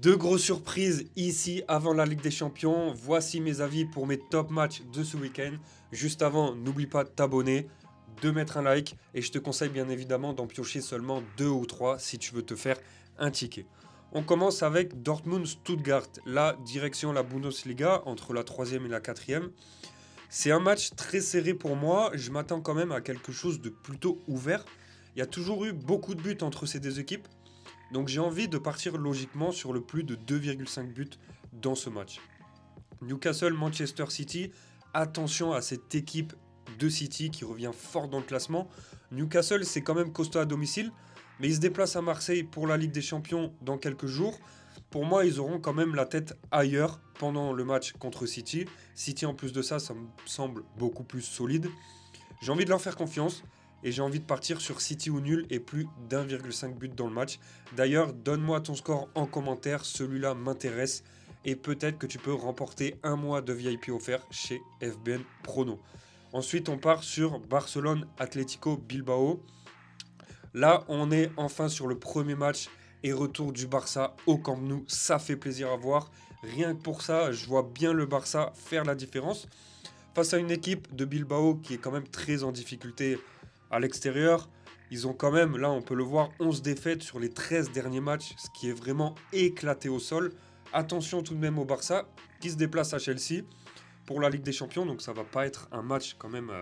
Deux grosses surprises ici avant la Ligue des Champions. Voici mes avis pour mes top matchs de ce week-end. Juste avant, n'oublie pas de t'abonner, de mettre un like et je te conseille bien évidemment d'en piocher seulement 2 ou 3 si tu veux te faire un ticket. On commence avec Dortmund-Stuttgart, la direction la Bundesliga entre la 3e et la 4e. C'est un match très serré pour moi, je m'attends quand même à quelque chose de plutôt ouvert. Il y a toujours eu beaucoup de buts entre ces deux équipes. Donc j'ai envie de partir logiquement sur le plus de 2,5 buts dans ce match. Newcastle-Manchester City, attention à cette équipe de City qui revient fort dans le classement. Newcastle c'est quand même costaud à domicile, mais ils se déplacent à Marseille pour la Ligue des Champions dans quelques jours. Pour moi, ils auront quand même la tête ailleurs pendant le match contre City. City en plus de ça, ça me semble beaucoup plus solide. J'ai envie de leur faire confiance. Et j'ai envie de partir sur City ou nul et plus d'1,5 but dans le match. D'ailleurs, donne-moi ton score en commentaire, celui-là m'intéresse. Et peut-être que tu peux remporter un mois de VIP offert chez FBN Prono. Ensuite, on part sur Barcelone-Atlético Bilbao. Là, on est enfin sur le premier match et retour du Barça au Camp Nou. Ça fait plaisir à voir. Rien que pour ça, je vois bien le Barça faire la différence. Face à une équipe de Bilbao qui est quand même très en difficulté à l'extérieur, ils ont quand même, là on peut le voir, 11 défaites sur les 13 derniers matchs, ce qui est vraiment éclaté au sol. Attention tout de même au Barça, qui se déplace à Chelsea pour la Ligue des Champions, donc ça va pas être un match quand même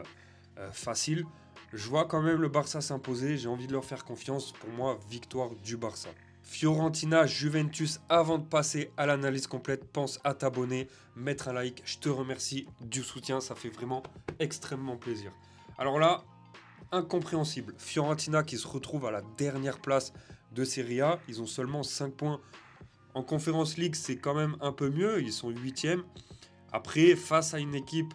facile. Je vois quand même le Barça s'imposer, j'ai envie de leur faire confiance. Pour moi, victoire du Barça. Fiorentina-Juventus, avant de passer à l'analyse complète, pense à t'abonner, mettre un like, je te remercie du soutien, ça fait vraiment extrêmement plaisir. Alors là, incompréhensible. Fiorentina qui se retrouve à la dernière place de Serie A. Ils ont seulement 5 points. En Conference League, c'est quand même un peu mieux. Ils sont 8e. Après, face à une équipe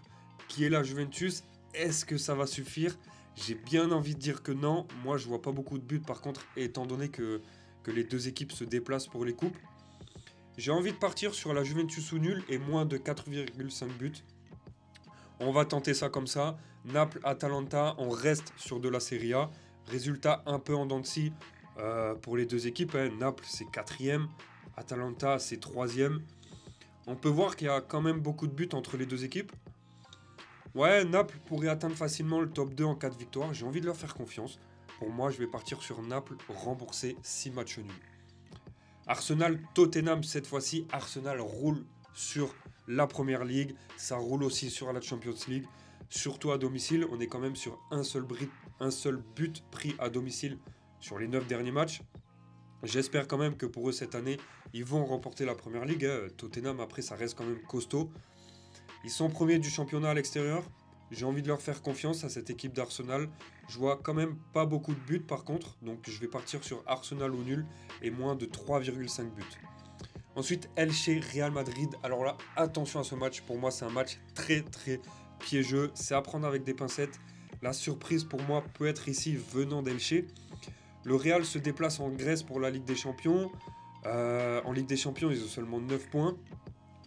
qui est la Juventus, est-ce que ça va suffire? J'ai bien envie de dire que non. Moi, je vois pas beaucoup de buts par contre, étant donné que les deux équipes se déplacent pour les coupes. J'ai envie de partir sur la Juventus ou nul et moins de 4,5 buts. On va tenter ça comme ça. Naples-Atalanta, on reste sur de la Serie A. Résultat un peu en dents de scie pour les deux équipes. Naples, c'est 4e. Atalanta, c'est 3e. On peut voir qu'il y a quand même beaucoup de buts entre les deux équipes. Ouais, Naples pourrait atteindre facilement le top 2 en cas de victoire. J'ai envie de leur faire confiance. Pour moi, je vais partir sur Naples, rembourser 6 matchs nuls. Arsenal-Tottenham, cette fois-ci, Arsenal roule sur la Première Ligue. Ça roule aussi sur la Champions League. Surtout à domicile, on est quand même sur un seul but pris à domicile sur les 9 derniers matchs. J'espère quand même que pour eux cette année, ils vont remporter la Première Ligue. Tottenham, après, ça reste quand même costaud. Ils sont premiers du championnat à l'extérieur. J'ai envie de leur faire confiance à cette équipe d'Arsenal. Je vois quand même pas beaucoup de buts par contre. Donc je vais partir sur Arsenal ou nul et moins de 3,5 buts. Ensuite, Elche-Real Madrid. Alors là, attention à ce match. Pour moi, c'est un match très piégeux. C'est à prendre avec des pincettes. La surprise pour moi peut être ici venant d'Elche. Le Real se déplace en Grèce pour la Ligue des Champions. En Ligue des Champions, ils ont seulement 9 points.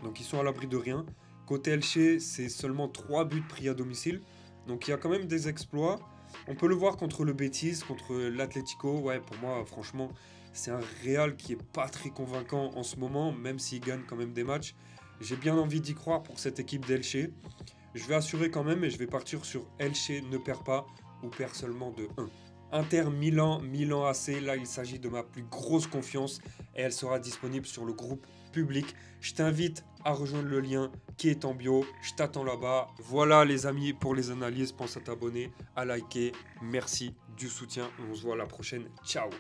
Donc ils sont à l'abri de rien. Côté Elche, c'est seulement 3 buts pris à domicile. Donc il y a quand même des exploits. On peut le voir contre le Betis, contre l'Atlético. Ouais, pour moi, franchement, c'est un Real qui est pas très convaincant en ce moment, même s'il gagne quand même des matchs. J'ai bien envie d'y croire pour cette équipe d'Elche. Je vais assurer quand même et je vais partir sur Elche ne perd pas ou perd seulement de 1. Inter-Milan, Milan AC, là il s'agit de ma plus grosse confiance et elle sera disponible sur le groupe public. Je t'invite à rejoindre le lien qui est en bio, je t'attends là-bas. Voilà les amis pour les analyses, pense à t'abonner, à liker, merci du soutien et on se voit à la prochaine, ciao.